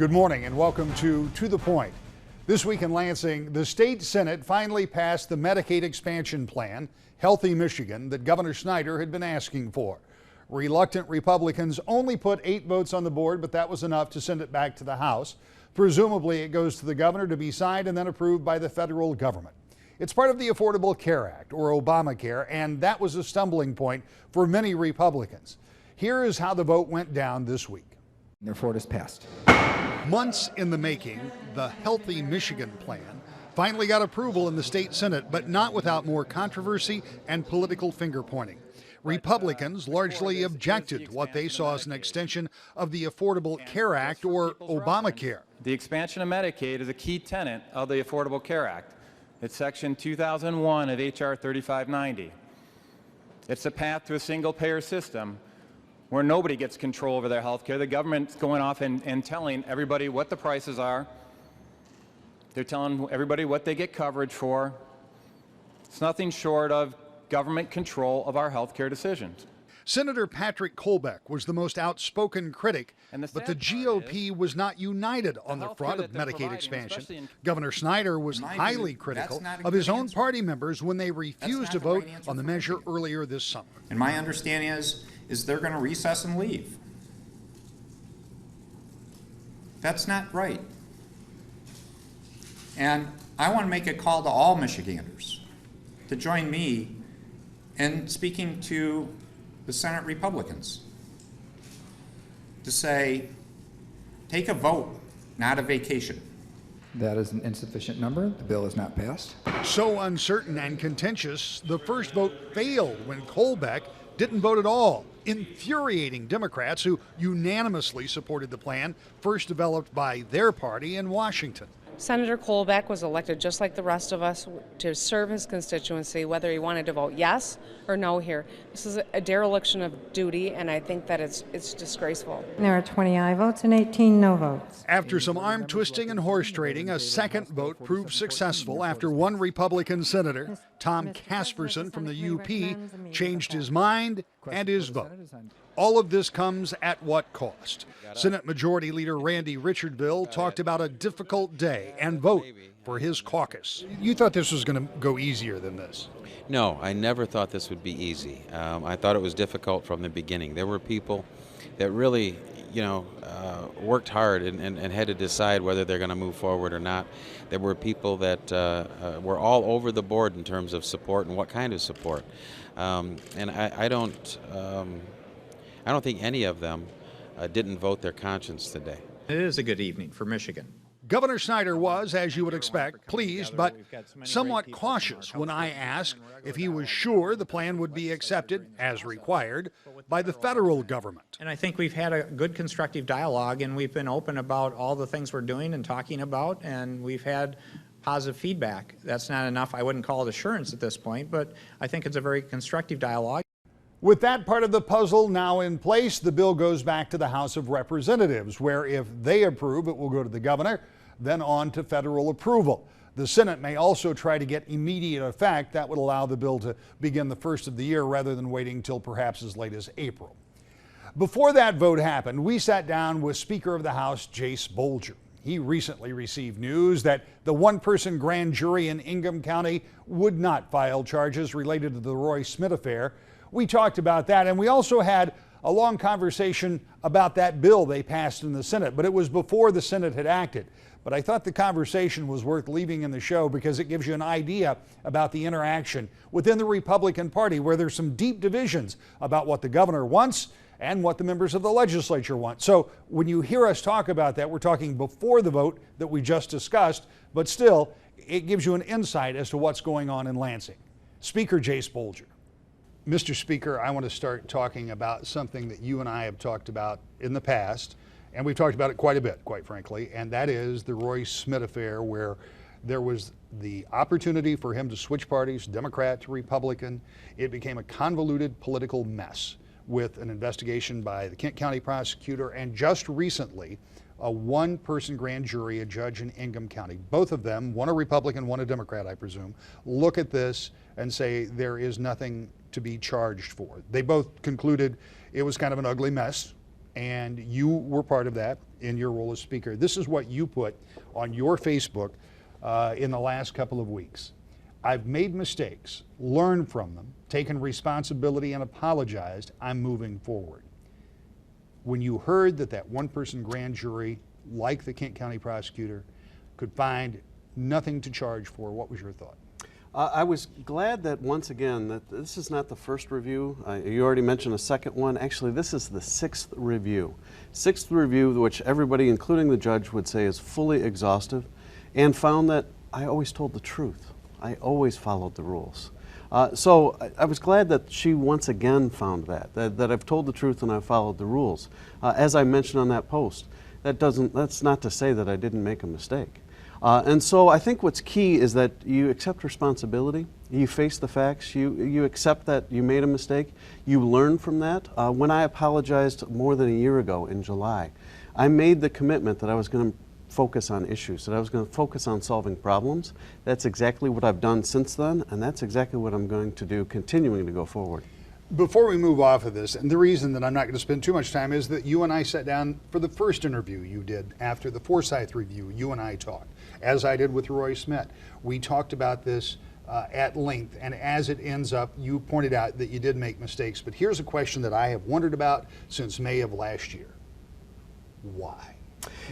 Good morning and welcome to the Point. This week in Lansing, the state Senate finally passed the Medicaid expansion plan, Healthy Michigan, that Governor Snyder had been asking for. Reluctant Republicans only put 8 votes on the board, but that was enough to send it back to the House. Presumably it goes to the governor to be signed and then approved by the federal government. It's part of the Affordable Care Act, or Obamacare, and that was a stumbling point for many Republicans. Here is how the vote went down this week. Therefore, it is passed. Months in the making, the Healthy Michigan plan finally got approval in the state Senate, but not without more controversy and political finger-pointing. Republicans largely objected to what they saw as an extension of the Affordable Care Act, or Obamacare. The expansion of Medicaid is a key tenet of the Affordable Care Act. It's Section 2001 of H.R. 3590. It's a path to a single-payer system where nobody gets control over their health care. The government's going off and telling everybody what the prices are. They're telling everybody what they get coverage for. It's nothing short of government control of our health care decisions. Senator Patrick Colbeck was the most outspoken critic, but the GOP was not united on the front of Medicaid expansion. Governor Snyder was highly critical of his own party members when they refused to vote on the measure earlier this summer. And my understanding is they're going to recess and leave. That's not right. And I want to make a call to all Michiganders to join me in speaking to the Senate Republicans to say, take a vote, not a vacation. That is an insufficient number. The bill is not passed. So uncertain and contentious, the first vote failed when Colbeck didn't vote at all, infuriating Democrats who unanimously supported the plan first developed by their party in Washington. Senator Colbeck was elected just like the rest of us to serve his constituency, whether he wanted to vote yes or no here. This is a dereliction of duty, and I think that it's disgraceful. There are 20 aye votes and 18 no votes. After some arm twisting and horse trading, a second vote proved successful after one Republican senator, Tom Casperson from the UP, changed his mind and his vote. All of this comes at what cost? Senate Majority Leader Randy Richardville talked about a difficult day and vote for his caucus. You thought this was going to go easier than this? No, I never thought this would be easy. I thought it was difficult from the beginning. There were people that really, worked hard and had to decide whether they're going to move forward or not. There were people that were all over the board in terms of support and what kind of support. And I don't think any of them didn't vote their conscience today. It is a good evening for Michigan. Governor Snyder was, as you would expect, pleased but somewhat cautious when I asked if he was sure the plan would be accepted, as required, by the federal government. And I think we've had a good constructive dialogue, and we've been open about all the things we're doing and talking about, and we've had positive feedback. That's not enough. I wouldn't call it assurance at this point, but I think it's a very constructive dialogue. With that part of the puzzle now in place, the bill goes back to the House of Representatives, where if they approve, it will go to the governor, then on to federal approval. The Senate may also try to get immediate effect. That would allow the bill to begin the first of the year rather than waiting till perhaps as late as April. Before that vote happened, we sat down with Speaker of the House, Jace Bolger. He recently received news that the one-person grand jury in Ingham County would not file charges related to the Roy Smith affair. We talked about that, and we also had a long conversation about that bill they passed in the Senate, but it was before the Senate had acted. But I thought the conversation was worth leaving in the show because it gives you an idea about the interaction within the Republican Party, where there's some deep divisions about what the governor wants and what the members of the legislature want. So when you hear us talk about that, we're talking before the vote that we just discussed, but still, it gives you an insight as to what's going on in Lansing. Speaker Jace Bolger. Mr. Speaker, I want to start talking about something that you and I have talked about in the past, and we've talked about it quite a bit, quite frankly, and that is the Roy Smith affair, where there was the opportunity for him to switch parties, Democrat to Republican. It became a convoluted political mess with an investigation by the Kent County prosecutor, and just recently, a one-person grand jury, a judge in Ingham County. Both of them, one a Republican, one a Democrat, I presume, look at this and say there is nothing to be charged for. They both concluded it was kind of an ugly mess, and you were part of that in your role as Speaker. This is what you put on your Facebook in the last couple of weeks. I've made mistakes, learned from them, taken responsibility and apologized. I'm moving forward. When you heard that that one-person grand jury, like the Kent County prosecutor, could find nothing to charge for, what was your thought? I was glad that once again that this is not the first review. You already mentioned a second one. Actually, this is the sixth review. Sixth review, which everybody, including the judge, would say is fully exhaustive, and found that I always told the truth. I always followed the rules. So I was glad that she once again found that I've told the truth and I've followed the rules. As I mentioned on that post, that's not to say that I didn't make a mistake. And so I think what's key is that you accept responsibility, you face the facts, you accept that you made a mistake, you learn from that. When I apologized more than a year ago in July, I made the commitment that I was going to focus on issues, that I was going to focus on solving problems. That's exactly what I've done since then, and that's exactly what I'm going to do continuing to go forward. Before we move off of this, and the reason that I'm not going to spend too much time is that you and I sat down for the first interview you did after the Forsyth review. You and I talked, as I did with Roy Smith. We talked about this at length, and as it ends up, you pointed out that you did make mistakes. But here's a question that I have wondered about since May of last year. Why?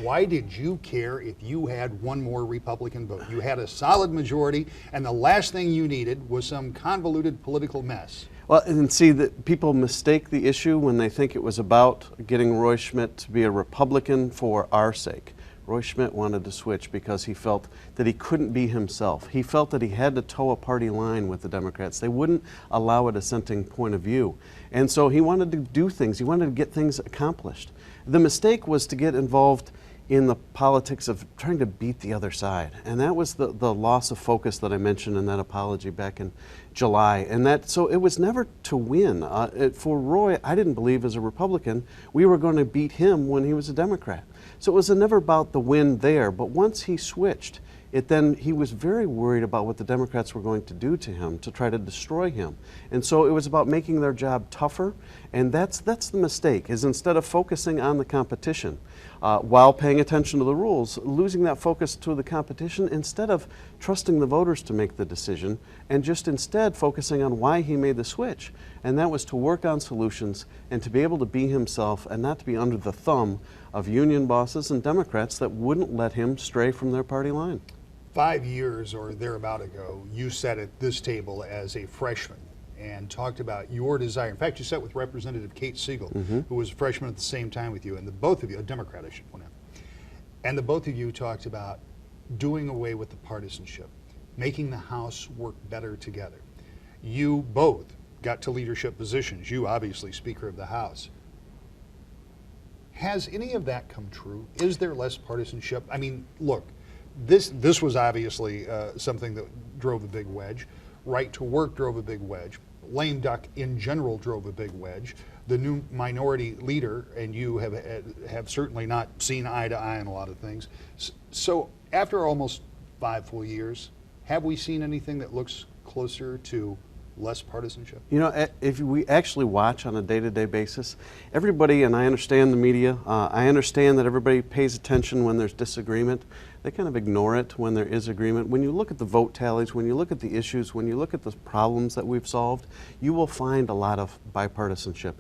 Why did you care if you had one more Republican vote? You had a solid majority, and the last thing you needed was some convoluted political mess. Well, and see that people mistake the issue when they think it was about getting Roy Schmidt to be a Republican for our sake. Roy Schmidt wanted to switch because he felt that he couldn't be himself. He felt that he had to toe a party line with the Democrats. They wouldn't allow a dissenting point of view. And so he wanted to do things. He wanted to get things accomplished. The mistake was to get involved in the politics of trying to beat the other side. And that was the loss of focus that I mentioned in that apology back in July. And so it was never to win. For Roy, I didn't believe as a Republican we were going to beat him when he was a Democrat. So it was never about the win there. But once he switched, he was very worried about what the Democrats were going to do to him to try to destroy him. And so it was about making their job tougher. And that's the mistake, is instead of focusing on the competition, while paying attention to the rules, losing that focus to the competition instead of trusting the voters to make the decision, and just instead focusing on why he made the switch. And that was to work on solutions and to be able to be himself and not to be under the thumb of union bosses and Democrats that wouldn't let him stray from their party line. 5 years or thereabout ago, you sat at this table as a freshman and talked about your desire. In fact, you sat with Representative Kate Siegel, who was a freshman at the same time with you, and the both of you, a Democrat, I should point out, and the both of you talked about doing away with the partisanship, making the House work better together. You both got to leadership positions. You, obviously, Speaker of the House. Has any of that come true? Is there less partisanship? I mean, look, this was obviously something that drove a big wedge. Right to work drove a big wedge. Lame duck in general drove a big wedge. The new minority leader and you have certainly not seen eye to eye on a lot of things. So after almost 5 full years, have we seen anything that looks closer to less partisanship? You know, if we actually watch on a day-to-day basis, everybody, and I understand the media, I understand that everybody pays attention when there's disagreement. They kind of ignore it when there is agreement. When you look at the vote tallies, when you look at the issues, when you look at the problems that we've solved, you will find a lot of bipartisanship.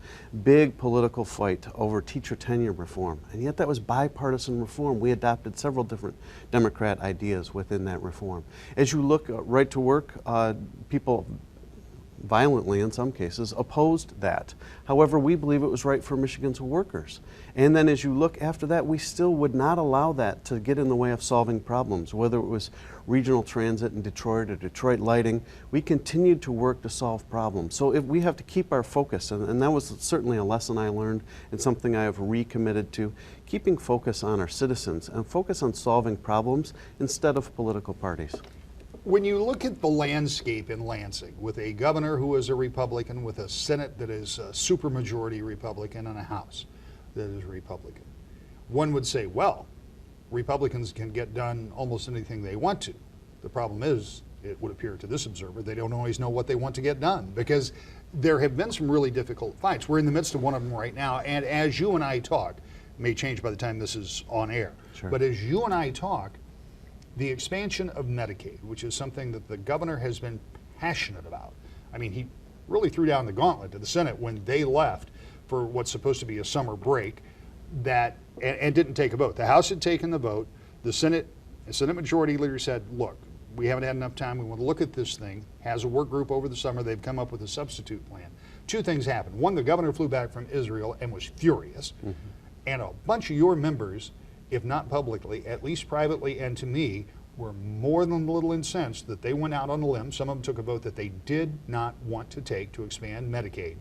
Big political fight over teacher tenure reform, and yet that was bipartisan reform. We adopted several different Democrat ideas within that reform. As you look right to work, people violently in some cases opposed that. However, we believe it was right for Michigan's workers. And then as you look after that, we still would not allow that to get in the way of solving problems, whether it was regional transit in Detroit or Detroit lighting. We continued to work to solve problems. So if we have to keep our focus, and that was certainly a lesson I learned and something I have recommitted to, keeping focus on our citizens and focus on solving problems instead of political parties. When you look at the landscape in Lansing, with a governor who is a Republican, with a Senate that is a supermajority Republican, and a House that is Republican, one would say, well, Republicans can get done almost anything they want to. The problem is it would appear to this observer, they don't always know what they want to get done, because there have been some really difficult fights. We're in the midst of one of them right now, and as you and I talk, may change by the time this is on air, but as you and I talk, the expansion of Medicaid, which is something that the governor has been passionate about. I mean, he really threw down the gauntlet to the Senate when they left for what's supposed to be a summer break, and didn't take a vote. The House had taken the vote. The Senate Majority Leader said, look, we haven't had enough time. We want to look at this thing. Has a work group over the summer. They've come up with a substitute plan. Two things happened. One, the governor flew back from Israel and was furious. And a bunch of your members, if not publicly, at least privately and to me, were more than a little incensed that they went out on a limb. Some of them took a vote that they did not want to take to expand Medicaid.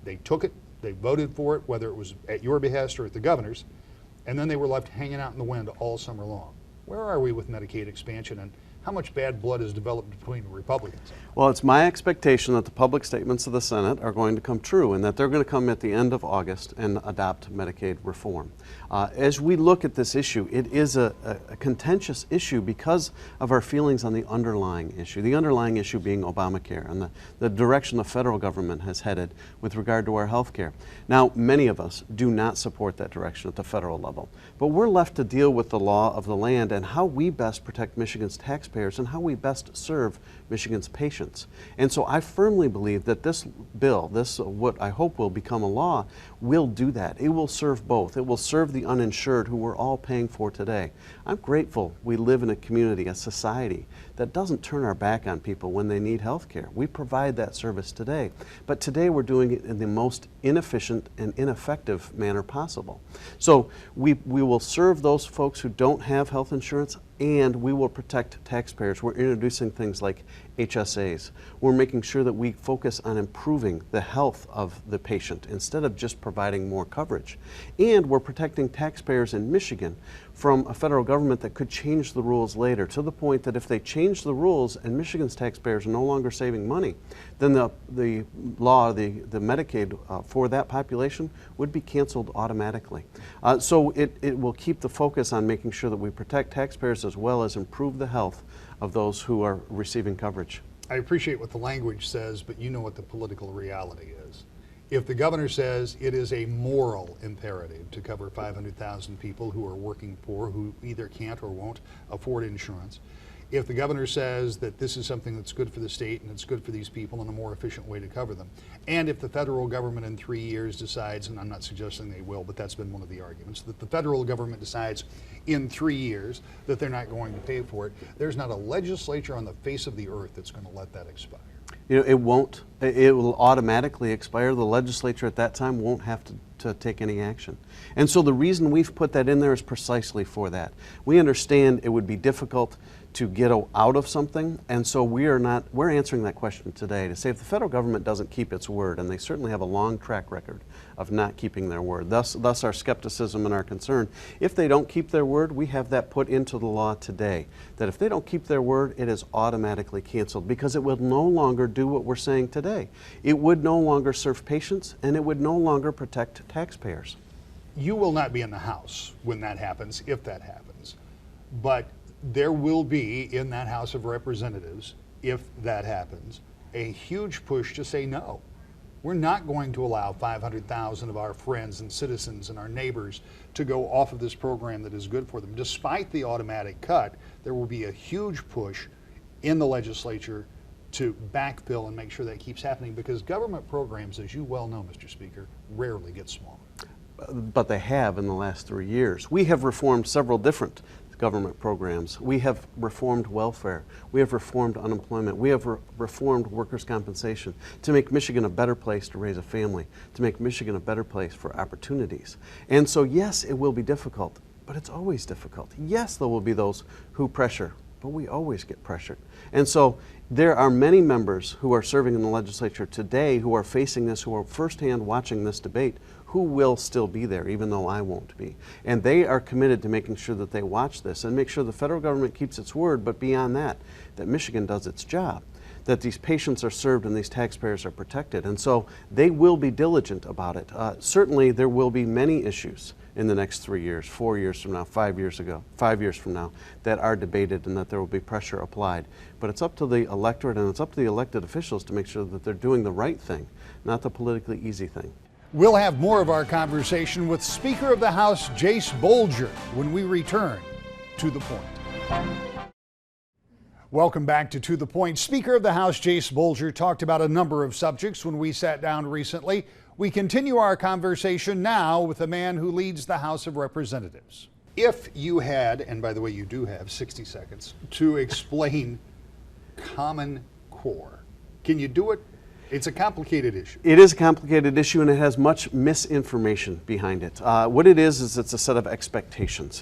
They took it. They voted for it, whether it was at your behest or at the governor's, and then they were left hanging out in the wind all summer long. Where are we with Medicaid expansion, and how much bad blood has developed between Republicans? Well, it's my expectation that the public statements of the Senate are going to come true and that they're going to come at the end of August and adopt Medicaid reform. As we look at this issue, it is a contentious issue because of our feelings on the underlying issue. The underlying issue being Obamacare and the direction the federal government has headed with regard to our health care. Now, many of us do not support that direction at the federal level, but we're left to deal with the law of the land and how we best protect Michigan's taxpayers and how we best serve Michigan's patients. And so I firmly believe that this bill, what I hope will become a law, will do that. It will serve both. It will serve the uninsured who we're all paying for today. I'm grateful we live in a community, a society that doesn't turn our back on people when they need health care. We provide that service today. But today we're doing it in the most inefficient and ineffective manner possible. So we will serve those folks who don't have health insurance, and we will protect taxpayers. We're introducing things like HSAs. We're making sure that we focus on improving the health of the patient instead of just providing more coverage. And we're protecting taxpayers in Michigan from a federal government that could change the rules later, to the point that if they change the rules and Michigan's taxpayers are no longer saving money, then the law, the Medicaid for that population would be canceled automatically. So it will keep the focus on making sure that we protect taxpayers as well as improve the health of those who are receiving coverage. I appreciate what the language says, but you know what the political reality is. If the governor says it is a moral imperative to cover 500,000 people who are working poor, who either can't or won't afford insurance, if the governor says that this is something that's good for the state and it's good for these people and a more efficient way to cover them, and if the federal government in 3 years decides, and I'm not suggesting they will, but that's been one of the arguments, that the federal government decides in 3 years that they're not going to pay for it, there's not a legislature on the face of the earth that's going to let that expire. You know, it won't. It will automatically expire. The legislature at that time won't have to take any action. And so the reason we've put that in there is precisely for that. We understand it would be difficult to get out of something, and so we're answering that question today to say if the federal government doesn't keep its word, and they certainly have a long track record of not keeping their word, thus our skepticism and our concern. If they don't keep their word, we have that put into the law today, that if they don't keep their word, it is automatically canceled, because it will no longer do what we're saying today. It would no longer serve patients, and it would no longer protect taxpayers. You will not be in the House when that happens, if that happens, but there will be in that House of Representatives, if that happens, a huge push to say no. We're not going to allow 500,000 of our friends and citizens and our neighbors to go off of this program that is good for them. Despite the automatic cut, there will be a huge push in the legislature to backfill and make sure that keeps happening, because government programs, as you well know, Mr. Speaker, rarely get smaller. But they have in the last 3 years. We have reformed several different government programs. We have reformed welfare. We have reformed unemployment. We have reformed workers' compensation to make Michigan a better place to raise a family, to make Michigan a better place for opportunities. And so yes, it will be difficult, but it's always difficult. Yes, there will be those who pressure, but we always get pressured. And so there are many members who are serving in the legislature today who are facing this, who are firsthand watching this debate, who will still be there, even though I won't be. And they are committed to making sure that they watch this and make sure the federal government keeps its word, but beyond that, that Michigan does its job, that these patients are served and these taxpayers are protected. And so they will be diligent about it. Certainly there will be many issues in the next 3 years, 4 years from now, 5 years from now, that are debated and that there will be pressure applied. But it's up to the electorate and it's up to the elected officials to make sure that they're doing the right thing, not the politically easy thing. We'll have more of our conversation with Speaker of the House Jace Bolger when we return to The Point. Welcome back to The Point. Speaker of the House Jace Bolger talked about a number of subjects when we sat down recently. We continue our conversation now with a man who leads the House of Representatives. If you had, and by the way, you do have 60 seconds, to explain Common Core, can you do it? It's a complicated issue. It is a complicated issue and it has much misinformation behind it. What it is it's a set of expectations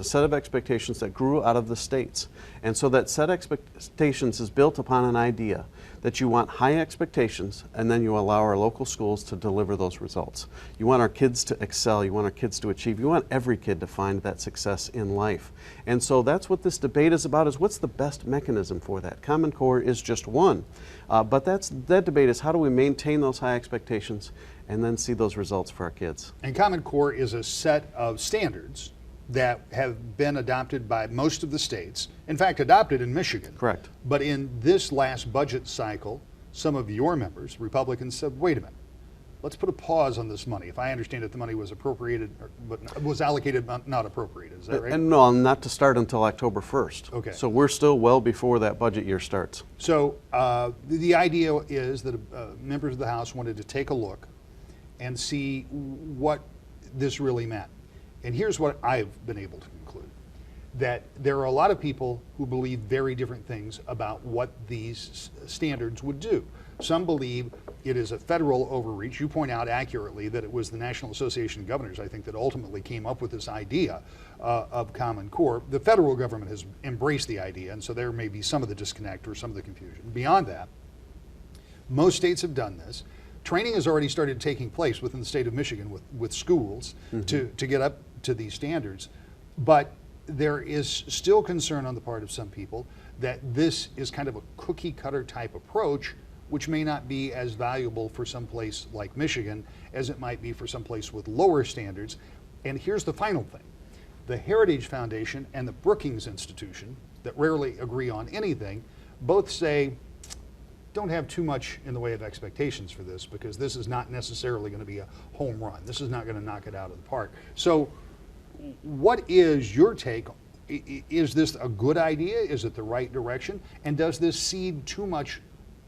that grew out of the states. And so that set of expectations is built upon an idea that you want high expectations and then you allow our local schools to deliver those results. You want our kids to excel, you want our kids to achieve, you want every kid to find that success in life. And so that's what this debate is about, is what's the best mechanism for that. Common Core is just one. But that debate is how do we maintain those high expectations and then see those results for our kids. And Common Core is a set of standards that have been adopted by most of the states. In fact, adopted in Michigan. Correct. But in this last budget cycle, some of your members, Republicans, said, wait a minute, let's put a pause on this money. If I understand it, the money was appropriated, but was allocated, not appropriated. Is that right? And no, not to start until October 1st. Okay. So we're still well before that budget year starts. So the idea is that members of the House wanted to take a look and see what this really meant. And here's what I've been able to conclude, that there are a lot of people who believe very different things about what these standards would do. Some believe it is a federal overreach. You point out accurately that it was the National Association of Governors, I think, that ultimately came up with this idea of Common Core. The federal government has embraced the idea, and so there may be some of the disconnect or some of the confusion. Beyond that, most states have done this. Training has already started taking place within the state of Michigan with schools to get up to these standards. But there is still concern on the part of some people that this is kind of a cookie cutter type approach, which may not be as valuable for some place like Michigan as it might be for some place with lower standards. And here's the final thing. The Heritage Foundation and the Brookings Institution, that rarely agree on anything, both say, don't have too much in the way of expectations for this, because this is not necessarily going to be a home run. This is not going to knock it out of the park. So what is your take? Is this a good idea? Is it the right direction? And does this cede too much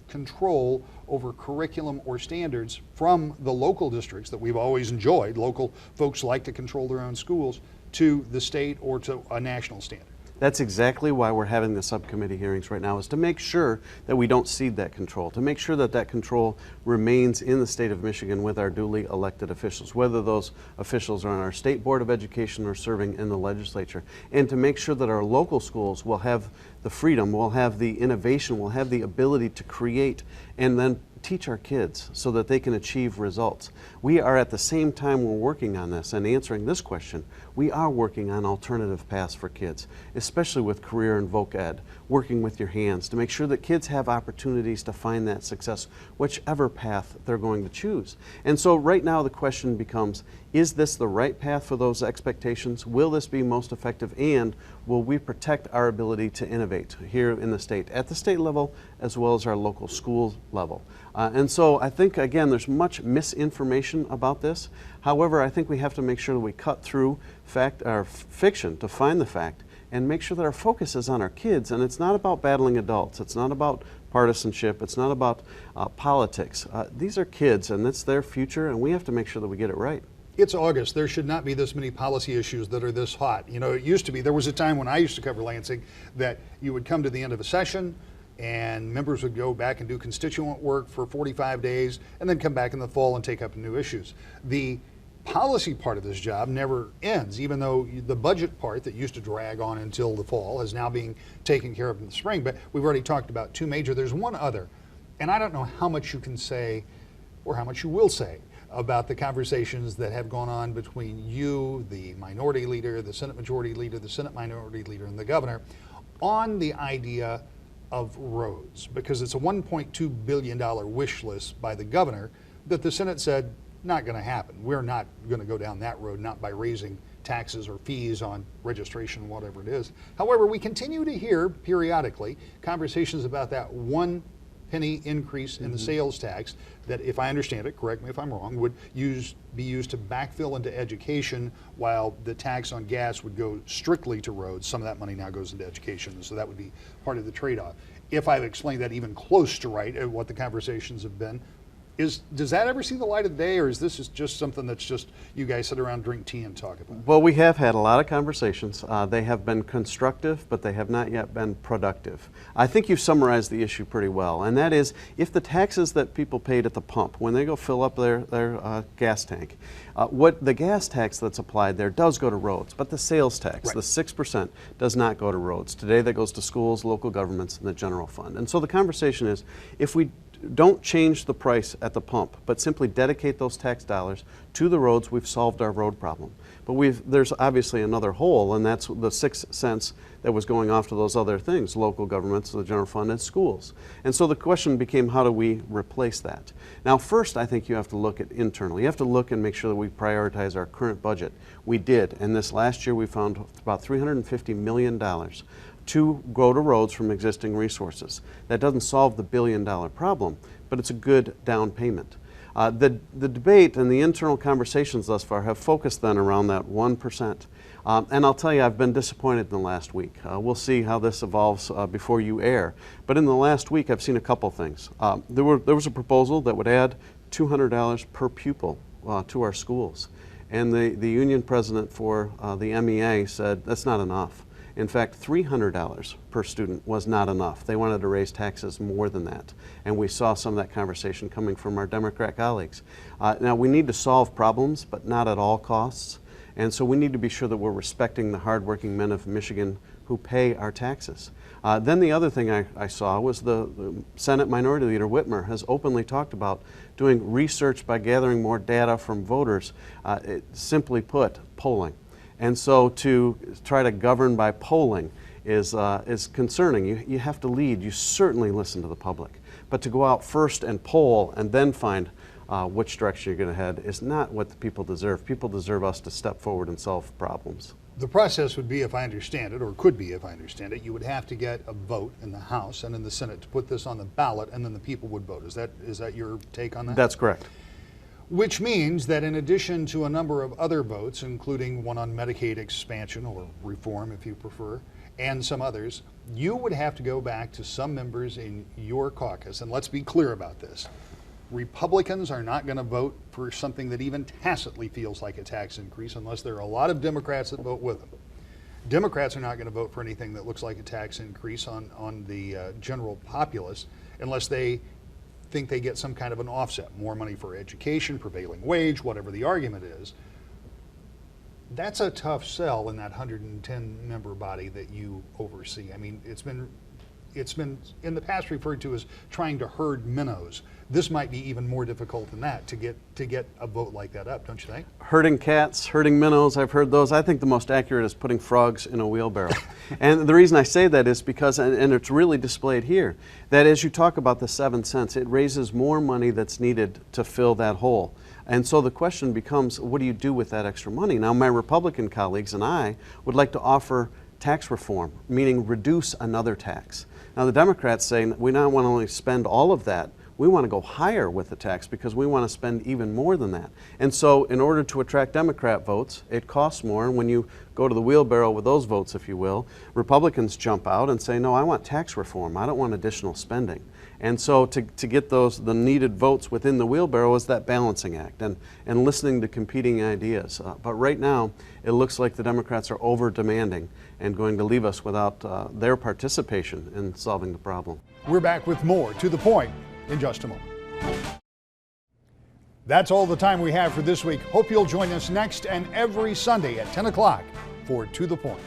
control over curriculum or standards from the local districts that we've always enjoyed? Local folks like to control their own schools, to the state or to a national standard. That's exactly why we're having the subcommittee hearings right now, is to make sure that we don't cede that control, to make sure that that control remains in the state of Michigan with our duly elected officials, whether those officials are on our State Board of Education or serving in the legislature, and to make sure that our local schools will have the freedom, will have the innovation, will have the ability to create and then teach our kids so that they can achieve results. We are, at the same time we're working on this and answering this question, we are working on alternative paths for kids, especially with career and voc ed, working with your hands to make sure that kids have opportunities to find that success, whichever path they're going to choose. And so right now the question becomes, is this the right path for those expectations? Will this be most effective? And will we protect our ability to innovate here in the state, at the state level as well as our local school level? And so I think, again, there's much misinformation about this. However, I think we have to make sure that we cut through fact or fiction to find the fact and make sure that our focus is on our kids. And it's not about battling adults. It's not about partisanship. It's not about politics. These are kids, and it's their future, and we have to make sure that we get it right. It's August. There should not be this many policy issues that are this hot. You know, it used to be, there was a time when I used to cover Lansing that you would come to the end of a session and members would go back and do constituent work for 45 days and then come back in the fall and take up new issues. The policy part of this job never ends, even though the budget part that used to drag on until the fall is now being taken care of in the spring. But we've already talked about two major. There's one other, and I don't know how much you can say or how much you will say about the conversations that have gone on between you, the minority leader, the Senate majority leader, the Senate minority leader, and the governor on the idea of roads, because it's a $1.2 billion wish list by the governor that the Senate said not going to happen. We're not going to go down that road, not by raising taxes or fees on registration, whatever it is. However, we continue to hear periodically conversations about that 1 penny increase in the sales tax that, if I understand it, correct me if I'm wrong, would be used to backfill into education, while the tax on gas would go strictly to roads. Some of that money now goes into education, so that would be part of the trade-off. If I've explained that even close to right, what the conversations have been, does that ever see the light of day, or is this just something that's just you guys sit around, drink tea, and talk about? Well, we have had a lot of conversations. They have been constructive, but they have not yet been productive. I think you've summarized the issue pretty well, and that is, if the taxes that people paid at the pump when they go fill up their gas tank, what the gas tax that's applied there does go to roads, but the sales tax, right, the 6%, does not go to roads. Today that goes to schools, local governments, and the general fund. And so the conversation is, if we don't change the price at the pump, but simply dedicate those tax dollars to the roads, we've solved our road problem. But there's obviously another hole, and that's the 6 cents that was going off to those other things, local governments, the general fund, and schools. And so the question became, how do we replace that? Now, first, I think you have to look at internal. You have to look and make sure that we prioritize our current budget. We did, and this last year we found about $350 million to go to roads from existing resources. That doesn't solve the billion-dollar problem, but it's a good down payment. The debate and the internal conversations thus far have focused then around that 1%. And I'll tell you, I've been disappointed in the last week. We'll see how this evolves before you air. But in the last week, I've seen a couple things. There was a proposal that would add $200 per pupil to our schools. And the union president for the MEA said that's not enough. In fact, $300 per student was not enough. They wanted to raise taxes more than that. And we saw some of that conversation coming from our Democrat colleagues. Now, we need to solve problems, but not at all costs. And so we need to be sure that we're respecting the hardworking men of Michigan who pay our taxes. Then the other thing I saw was the Senate Minority Leader Whitmer has openly talked about doing research by gathering more data from voters, simply put, polling. And so to try to govern by polling is concerning. You have to lead. You certainly listen to the public. But to go out first and poll and then find which direction you're going to head is not what the people deserve. People deserve us to step forward and solve problems. The process would be, if I understand it, or could be if I understand it, you would have to get a vote in the House and in the Senate to put this on the ballot, and then the people would vote. Is that your take on that? That's correct. Which means that in addition to a number of other votes, including one on Medicaid expansion or reform if you prefer, and some others, you would have to go back to some members in your caucus, and let's be clear about this. Republicans are not going to vote for something that even tacitly feels like a tax increase unless there are a lot of Democrats that vote with them. Democrats are not going to vote for anything that looks like a tax increase on the general populace unless they think they get some kind of an offset, more money for education, prevailing wage, whatever the argument is. That's a tough sell in that 110-member body that you oversee. I mean, it's been in the past referred to as trying to herd minnows. This might be even more difficult than that to get a vote like that up, don't you think? Herding cats, herding minnows, I've heard those. I think the most accurate is putting frogs in a wheelbarrow. And the reason I say that is because, and it's really displayed here, that as you talk about the 7 cents, it raises more money that's needed to fill that hole. And so the question becomes, what do you do with that extra money? Now, my Republican colleagues and I would like to offer tax reform, meaning reduce another tax. Now, the Democrats say we not want to only spend all of that, we want to go higher with the tax because we want to spend even more than that. And so in order to attract Democrat votes, it costs more. And when you go to the wheelbarrow with those votes, if you will, Republicans jump out and say, no, I want tax reform. I don't want additional spending. And so to get the needed votes within the wheelbarrow is that balancing act and listening to competing ideas. But right now, it looks like the Democrats are over-demanding and going to leave us without their participation in solving the problem. We're back with more To the Point in just a moment. That's all the time we have for this week. Hope you'll join us next and every Sunday at 10 o'clock for To the Point.